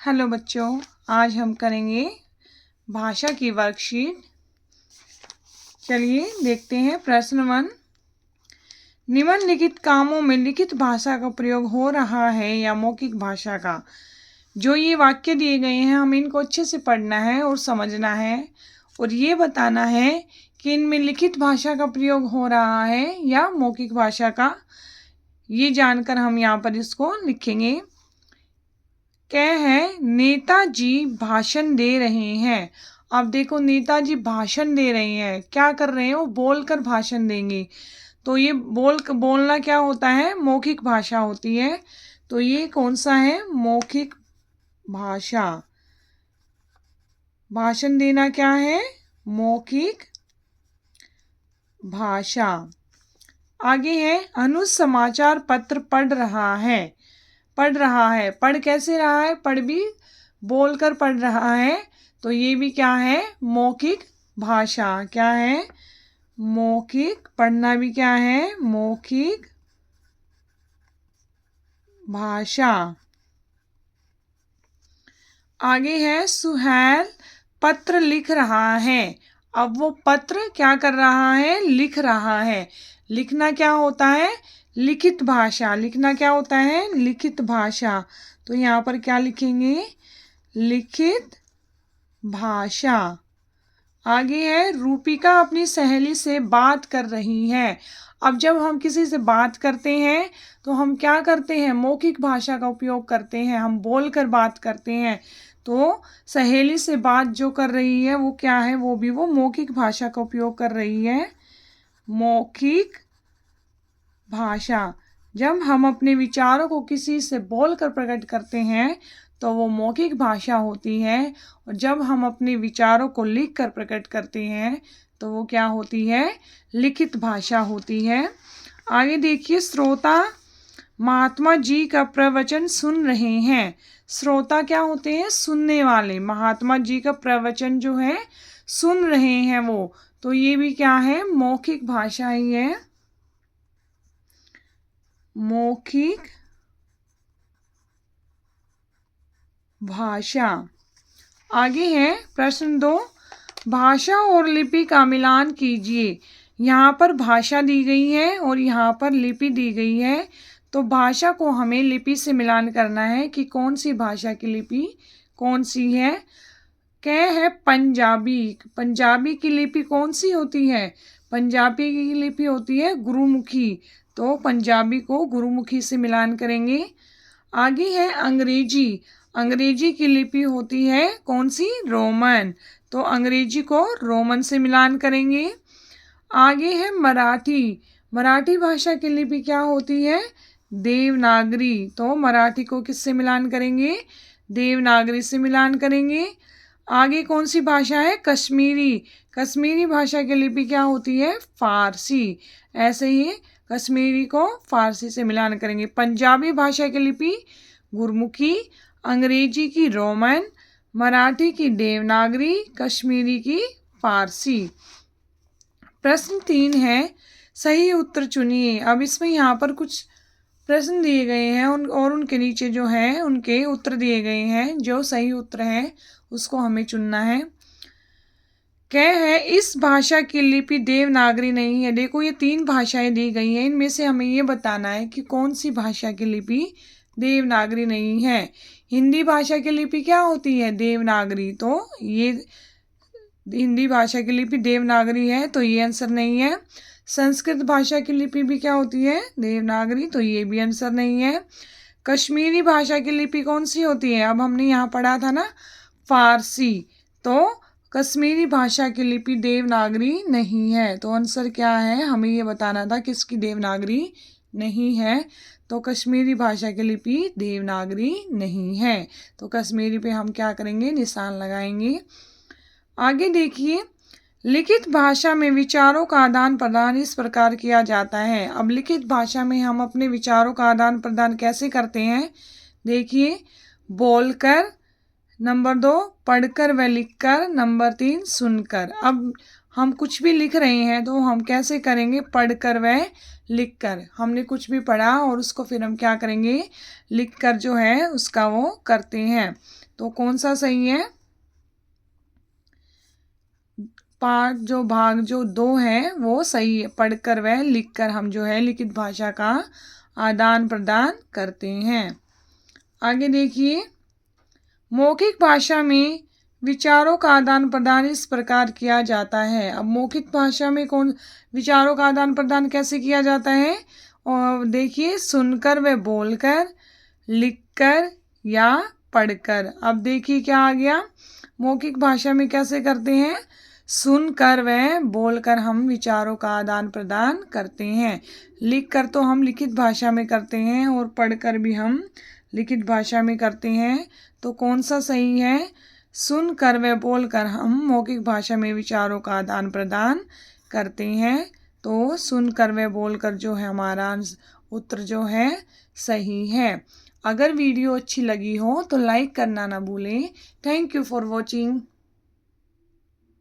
Hello बच्चों, आज हम करेंगे भाषा की वर्कशीट। चलिए देखते हैं प्रश्न 1। निम्नलिखित कामों में लिखित भाषा का प्रयोग हो रहा है या मौखिक भाषा का। जो ये वाक्य दिए गए हैं हम इनको अच्छे से पढ़ना है और समझना है और ये बताना है कि इनमें लिखित भाषा का प्रयोग हो रहा है या मौखिक भाषा का। ये जानकर हम यहाँ पर इसको लिखेंगे। क्या है, नेताजी भाषण दे रहे हैं। अब देखो, नेताजी भाषण दे रहे हैं, क्या कर रहे हैं, वो बोलकर भाषण देंगे। तो ये बोलना क्या होता है, मौखिक भाषा होती है। तो ये कौन सा है, मौखिक भाषा। भाषण देना क्या है, मौखिक भाषा। आगे है, अनुज समाचार पत्र पढ़ रहा है। पढ़ कैसे रहा है, पढ़ भी बोलकर पढ़ रहा है। तो ये भी क्या है, मौखिक भाषा। क्या है, मौखिक। पढ़ना भी क्या है, मौखिक भाषा। आगे है, सुहैल पत्र लिख रहा है। अब वो पत्र क्या कर रहा है, लिख रहा है। लिखना क्या होता है, लिखित भाषा। लिखना क्या होता है, लिखित भाषा। तो यहाँ पर क्या लिखेंगे, लिखित भाषा। आगे है, रूपिका अपनी सहेली से बात कर रही है। अब जब हम किसी से बात करते हैं तो हम क्या करते हैं, मौखिक भाषा का उपयोग करते हैं, हम बोलकर बात करते हैं। तो सहेली से बात जो कर रही है वो क्या है, वो भी वो मौखिक भाषा का उपयोग कर रही है, मौखिक भाषा। जब हम अपने विचारों को किसी से बोलकर प्रकट करते हैं तो वो मौखिक भाषा होती है, और जब हम अपने विचारों को लिखकर प्रकट करते हैं तो वो क्या होती है, लिखित भाषा होती है। आगे देखिए, श्रोता महात्मा जी का प्रवचन सुन रहे हैं। श्रोता क्या होते हैं, सुनने वाले। महात्मा जी का प्रवचन जो है सुन रहे हैं वो, तो ये भी क्या है, मौखिक भाषा ही है, मौखिक भाषा। आगे है प्रश्न 2, भाषा और लिपि का मिलान कीजिए। यहाँ पर भाषा दी गई है और यहाँ पर लिपि दी गई है। तो भाषा को हमें लिपि से मिलान करना है कि कौन सी भाषा की लिपि कौन सी है। क्या है, पंजाबी। पंजाबी की लिपि कौन सी होती है, पंजाबी की लिपि होती है गुरुमुखी। तो पंजाबी को गुरुमुखी से मिलान करेंगे। आगे है अंग्रेजी। अंग्रेजी की लिपि होती है कौन सी, रोमन। तो अंग्रेजी को रोमन से मिलान करेंगे। आगे है मराठी। मराठी भाषा की लिपि क्या होती है, देवनागरी। तो मराठी को किससे मिलान करेंगे, देवनागरी से मिलान करेंगे। आगे कौन सी भाषा है, कश्मीरी। कश्मीरी भाषा की लिपि क्या होती है, फारसी। ऐसे ही कश्मीरी को फारसी से मिलान करेंगे। पंजाबी भाषा की लिपि गुरमुखी, अंग्रेजी की रोमन, मराठी की देवनागरी, कश्मीरी की फारसी। प्रश्न 3 है, सही उत्तर चुनिए। अब इसमें यहाँ पर कुछ प्रश्न दिए गए हैं और उनके नीचे जो है उनके उत्तर दिए गए हैं। जो सही उत्तर है उसको हमें चुनना है। क्या है, इस भाषा की लिपि देवनागरी नहीं है। देखो, ये 3 भाषाएं दी गई हैं, इनमें से हमें ये बताना है कि कौन सी भाषा की लिपि देवनागरी नहीं है। हिंदी भाषा की लिपि क्या होती है, देवनागरी। तो ये हिंदी भाषा की लिपि देवनागरी है, तो ये आंसर नहीं है। संस्कृत भाषा की लिपि भी क्या होती है, देवनागरी। तो ये भी आंसर नहीं है। कश्मीरी भाषा की लिपि कौन सी होती है, अब हमने यहाँ पढ़ा था ना, फारसी। तो कश्मीरी भाषा की लिपि देवनागरी नहीं है। तो आंसर क्या है, हमें ये बताना था किसकी देवनागरी नहीं है। तो कश्मीरी भाषा की लिपि देवनागरी नहीं है। तो कश्मीरी पे हम क्या करेंगे, निशान लगाएंगे। आगे देखिए, लिखित भाषा में विचारों का आदान प्रदान इस प्रकार किया जाता है। अब लिखित भाषा में हम अपने विचारों का आदान प्रदान कैसे करते हैं, देखिए, बोलकर, नंबर 2 पढ़कर व लिखकर, नंबर 3 सुनकर। अब हम कुछ भी लिख रहे हैं तो हम कैसे करेंगे, पढ़कर व लिख कर। हमने कुछ भी पढ़ा और उसको फिर हम क्या करेंगे, लिख कर जो है उसका वो करते हैं। तो कौन सा सही है, पार्ट जो भाग जो 2 है वो सही है। पढ़कर व लिख कर हम जो है लिखित भाषा का आदान प्रदान करते हैं। आगे देखिए, मौखिक भाषा में विचारों का आदान प्रदान इस प्रकार किया जाता है। अब मौखिक भाषा में कौन विचारों का आदान प्रदान कैसे किया जाता है, और देखिए, सुनकर व बोलकर, लिखकर या पढ़कर। अब देखिए क्या आ गया, मौखिक भाषा में कैसे करते हैं, सुनकर व बोलकर हम विचारों का आदान प्रदान करते हैं। लिखकर तो हम लिखित भाषा में करते हैं और पढ़कर भी हम लिखित भाषा में करते हैं। तो कौन सा सही है, सुनकर व बोलकर हम मौखिक भाषा में विचारों का आदान प्रदान करते हैं। तो सुनकर व बोलकर जो है हमारा उत्तर जो है सही है। अगर वीडियो अच्छी लगी हो तो लाइक करना ना भूलें। Thank you for watching.